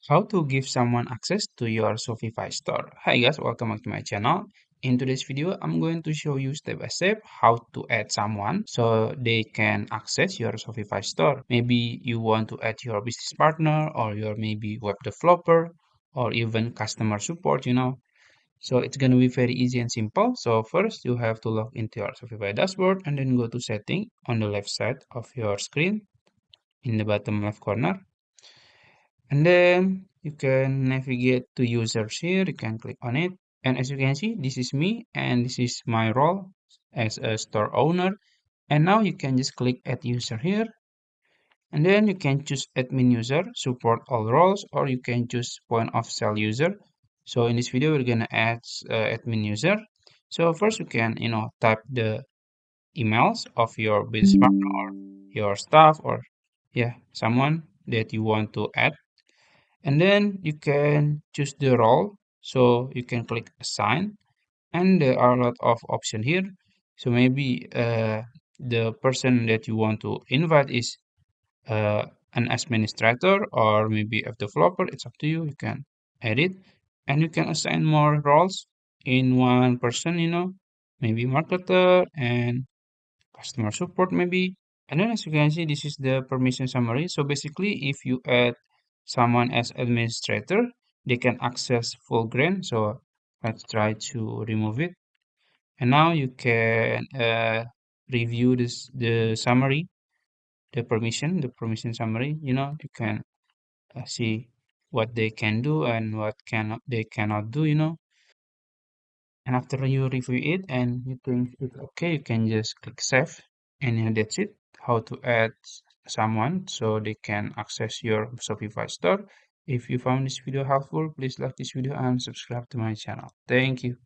How to give someone access to your Shopify store. Hi guys, welcome back to my channel. In today's video, I'm going to show you step by step how to add someone so they can access your Shopify store. Maybe you want to add your business partner or your maybe web developer or even customer support. So it's going to be very easy and simple. So first you have to log into your Shopify dashboard and then go to setting on the left side of your screen in the bottom left corner. And then you can navigate to users here. You can click on it. And as you can see, this is me and this is my role as a store owner. And now you can just click add user here. And then you can choose admin user, support all roles, or you can choose point of sale user. So in this video, we're gonna add admin user. So first you can, type the emails of your business partner or your staff or yeah, someone that you want to add, and then you can choose the role, so you can click assign, and there are a lot of options here. So maybe the person that you want to invite is uh, an administrator or maybe a developer. It's up to you. You can edit and you can assign more roles in one person, maybe marketer and customer support maybe. And then as you can see, this is the permission summary. So basically, if you add someone as administrator, they can access full grain. So let's try to remove it. And now you can review the summary, the permission summary. You can see what they can do and what cannot they cannot do. And after you review it and you think it's okay, you can just click save. And that's it. How to add someone so they can access your Shopify store. If you found this video helpful, please like this video and subscribe to my channel. Thank you.